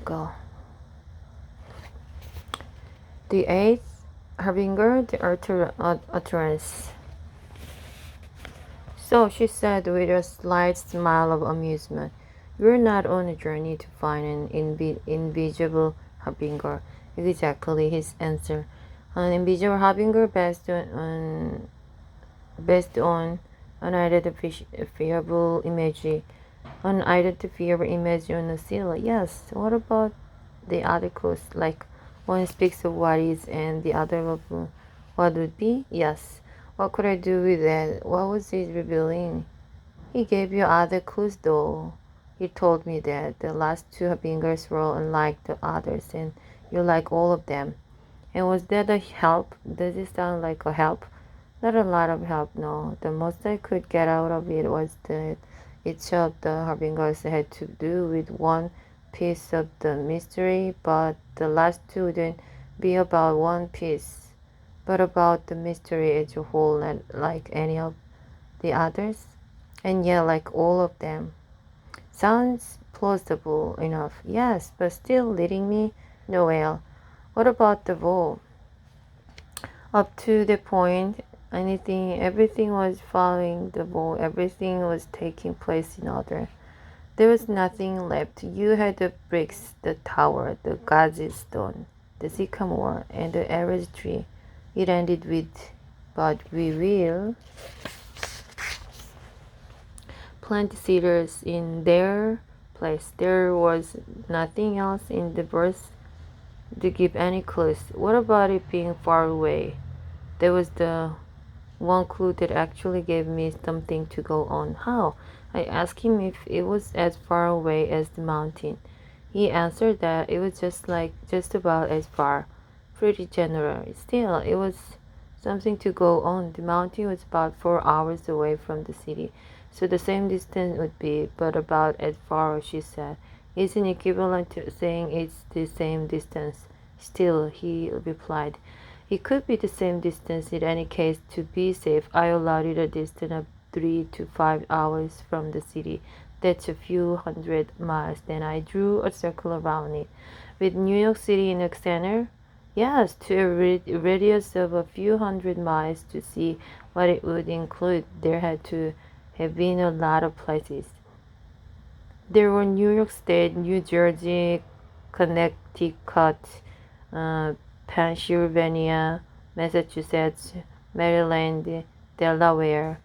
go. The eighth harbinger, the utterance. So she said with a slight smile of amusement, "We're not on a journey to find an invisible harbinger." Exactly his answer. An invisible harbinger based on unidentifiable imagery. Unidentifiable image on a seal. Yes. What about the other clues? Like one speaks of what is and the other of what would be? Yes. What could I do with that? What was it revealing? He gave you other clues though. He told me that the last two fingers were unlike the others and you like all of them. And was that a help? Does it sound like a help? Not a lot of help, no. The most I could get out of it was that each of the harbingers had to do with one piece of the mystery, but the last two wouldn't be about one piece, but about the mystery as a whole, not like any of the others. And yet, like all of them. Sounds plausible enough, yes, but still leading me nowhere. What about the vow? Up to the point, everything was following the ball, everything was taking place in order. There was nothing left. You had the bricks, the tower, the Gazi stone, the sycamore, and the arid tree. It ended with, "But we will plant cedars in their place." There was nothing else in the verse to give any clues. What about it being far away? There was the one clue that actually gave me something to go on. How? I asked him if it was as far away as the mountain. He answered that it was just about as far. Pretty general. Still, it was something to go on. The mountain was about 4 hours away from the city, so the same distance would be, but about as far, she said. Isn't equivalent to saying it's the same distance. Still, he replied, it could be the same distance in any case. To be safe, I allowed it a distance of 3 to 5 hours from the city. That's a few hundred miles. Then I drew a circle around it. With New York City in the center? Yes, to a radius of a few hundred miles. To see what it would include, there had to have been a lot of places. There were New York State, New Jersey, Connecticut, uh, Pennsylvania, Massachusetts, Maryland, Delaware.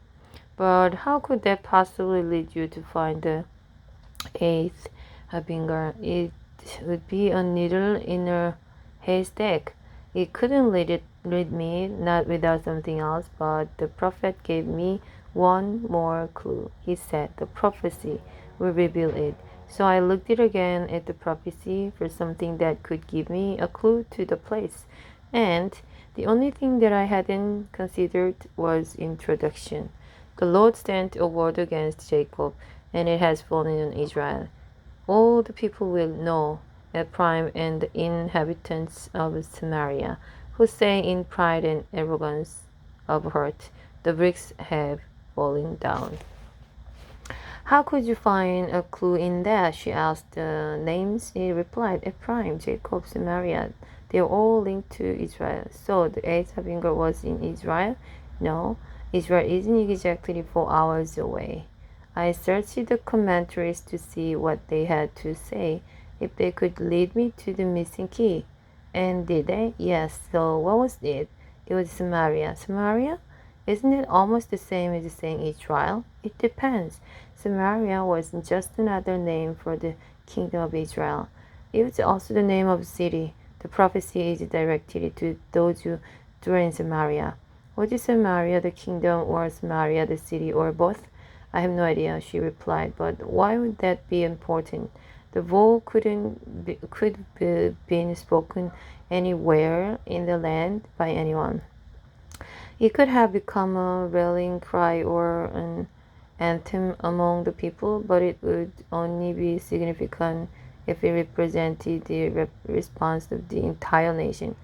But how could that possibly lead you to find the eighth harbinger? It would be a needle in a haystack. It couldn't lead me, not without something else, but the prophet gave me one more clue. He said the prophecy will reveal it. So I looked it again at the prophecy for something that could give me a clue to the place. And the only thing that I hadn't considered was introduction. The Lord sent a word against Jacob, and it has fallen on Israel. All the people will know, Ephraim and the inhabitants of Samaria, who say in pride and arrogance of heart, the bricks have fallen down. How could you find a clue in that? She asked. The names, he replied, Ephraim, Jacob, Samaria. They're all linked to Israel. So the eighth harbinger was in Israel? No, Israel isn't exactly 4 hours away. I searched the commentaries to see what they had to say, if they could lead me to the missing key. And did they? Yes. So what was it? It was Samaria. Samaria? Isn't it almost the same as saying Israel? It depends. Samaria was just another name for the kingdom of Israel. It was also the name of a city. The prophecy is directed to those who dwell in Samaria. Was it Samaria the kingdom or Samaria the city or both? I have no idea, she replied, but why would that be important? The vow could be been spoken anywhere in the land by anyone. It could have become a rallying cry or an anthem among the people, but it would only be significant if it represented the response of the entire nation.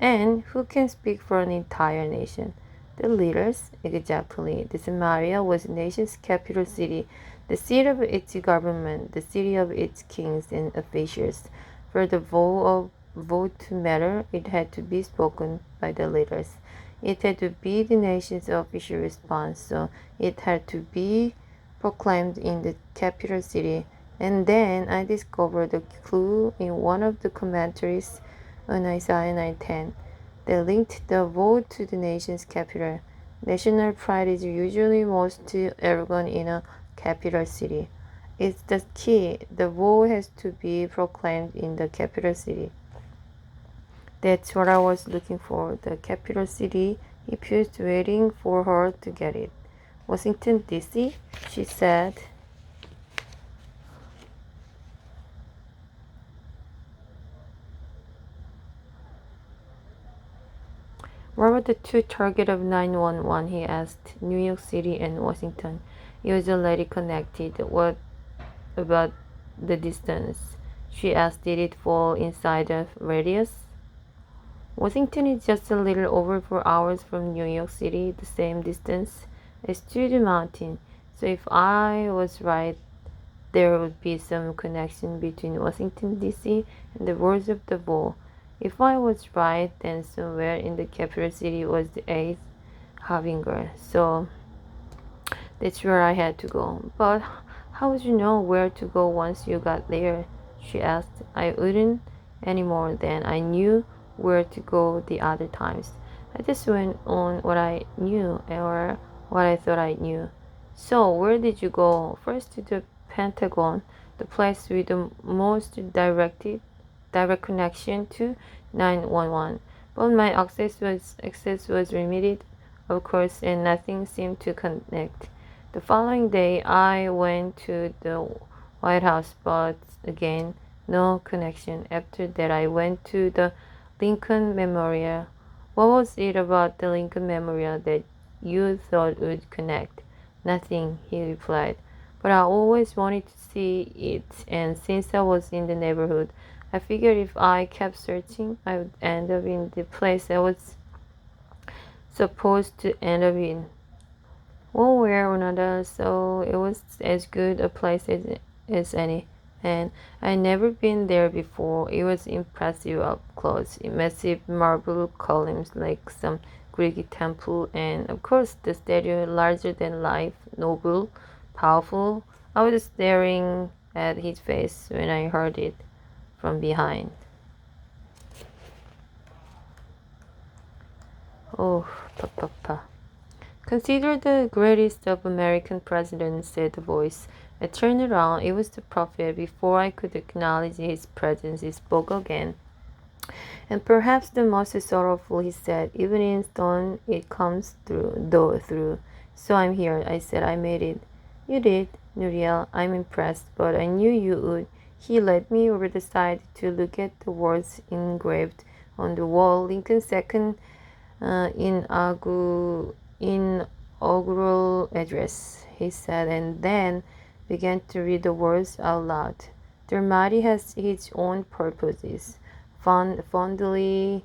And who can speak for an entire nation? The leaders, exactly. The Samaria was the nation's capital city, the seat of its government, the city of its kings and officials. For the vote to matter, it had to be spoken by the leaders. It had to be the nation's official response, so it had to be proclaimed in the capital city. And then I discovered a clue in one of the commentaries on Isaiah 9:10. They linked the vote to the nation's capital. National pride is usually most arrogant in a capital city. It's the key. The vote has to be proclaimed in the capital city. That's what I was looking for, the capital city. He paused, waiting for her to get it. Washington, D.C., she said. What were the two targets of 911? He asked. New York City and Washington. It was already connected. What about the distance? She asked. Did it fall inside the radius? Washington is just a little over 4 hours from New York City, the same distance as to the mountain. So if I was right, there would be some connection between Washington, D.C. and the words of the vote. If I was right, then somewhere in the capital city was the eighth harbinger. So that's where I had to go. But how would you know where to go once you got there? She asked. I wouldn't any more than I knew where to go the other times. I just went on what I knew or what I thought I knew. So where did you go? First to the Pentagon, the place with the most direct connection to 911. But my access was limited, of course, and nothing seemed to connect. The following day, I went to the White House, but again, no connection. After that, I went to the Lincoln Memorial. What was it about the Lincoln Memorial that you thought would connect? Nothing, he replied. But I always wanted to see it, and since I was in the neighborhood, I figured if I kept searching, I would end up in the place I was supposed to end up in. One way or another, so it was as good a place as any. And I'd never been there before. It was impressive up close, massive marble columns like some Greek temple, and of course the statue larger than life, noble, powerful. I was staring at his face when I heard it from behind. Oh, papa. Consider the greatest of American presidents, said the voice. I turned around. It was the prophet. Before I could acknowledge his presence, he spoke again. And perhaps the most sorrowful, he said, even in stone it comes through. So I'm here, I said. I made it. You did, Nuriel. I'm impressed, but I knew you would. He led me over the side to look at the words engraved on the wall. Lincoln's second inaugural address, he said, and then began to read the words out loud. The Almighty has his own purposes. Fondly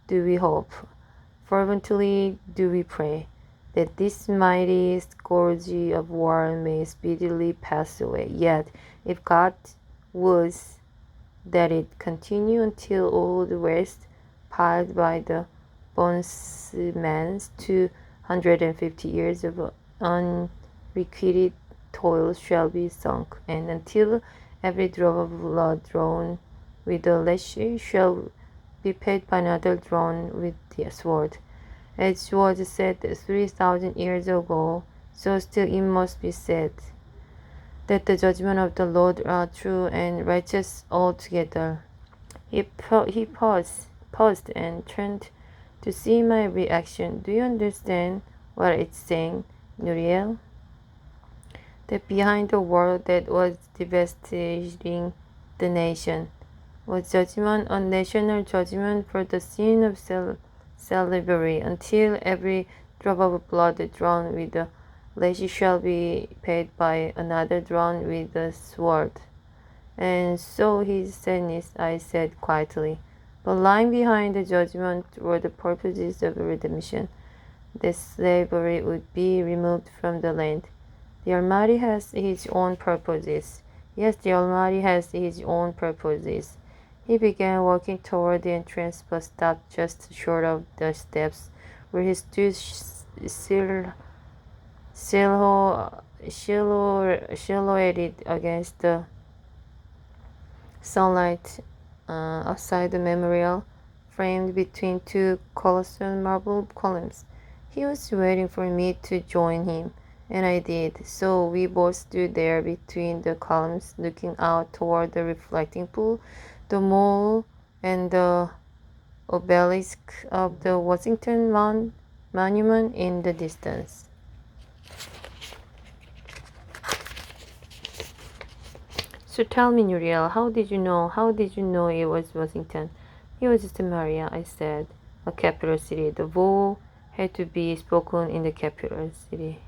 do we hope, fervently do we pray, that this mighty scourge of war may speedily pass away. Yet, if God wills that it continue until all the waste piled by the bondsman's 250 years of unrequited toil shall be sunk, and until every drop of blood drawn with the lash shall be paid by another drawn with the sword. As was said 3,000 years ago, so still it must be said, that the judgment of the Lord are true and righteous altogether. He paused and turned to see my reaction. Do you understand what it's saying, Nuriel? That behind the war that was devastating the nation was judgment, a national judgment for the sin of slavery, until every drop of blood drawn with the lash shall be paid by another drawn with the sword. And so his sadness, I said quietly. But lying behind the judgment were the purposes of redemption, that slavery would be removed from the land. The Almighty has his own purposes. Yes, the Almighty has his own purposes. He began walking toward the entrance but stopped just short of the steps, where he stood silhouetted against the sunlight outside the memorial, framed between two colossal marble columns. He was waiting for me to join him, and I did. So we both stood there between the columns, looking out toward the reflecting pool, the mall, and the obelisk of the Washington Monument in the distance. So tell me, Nuriel, how did you know? How did you know it was Washington? It was just Maria, I said. A capital city. The vowel had to be spoken in the capital city.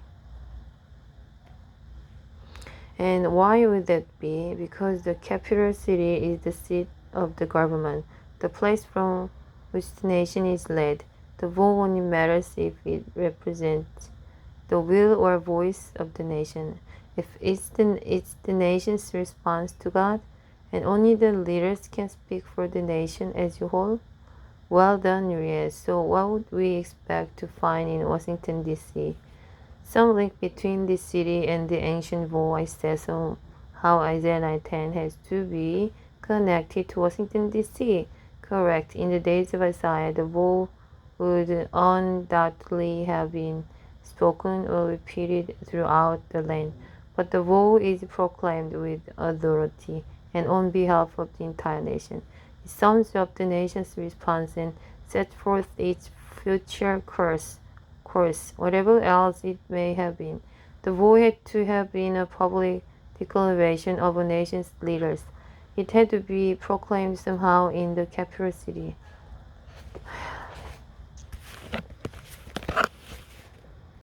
And why would that be? Because the capital city is the seat of the government, the place from which the nation is led. The vowel only matters if it represents the will or voice of the nation. If it's the nation's response to God, and only the leaders can speak for the nation as a whole. Well done, Uriel. So what would we expect to find in Washington, D.C.? Some link between this city and the ancient wall, I said. Somehow Isaiah 9:10 has to be connected to Washington, D.C. Correct. In the days of Isaiah, the wall would undoubtedly have been spoken or repeated throughout the land, but the vow is proclaimed with authority and on behalf of the entire nation. It sums up the nation's response and sets forth its future course, whatever else it may have been. The vow had to have been a public declaration of a nation's leaders. It had to be proclaimed somehow in the capital city.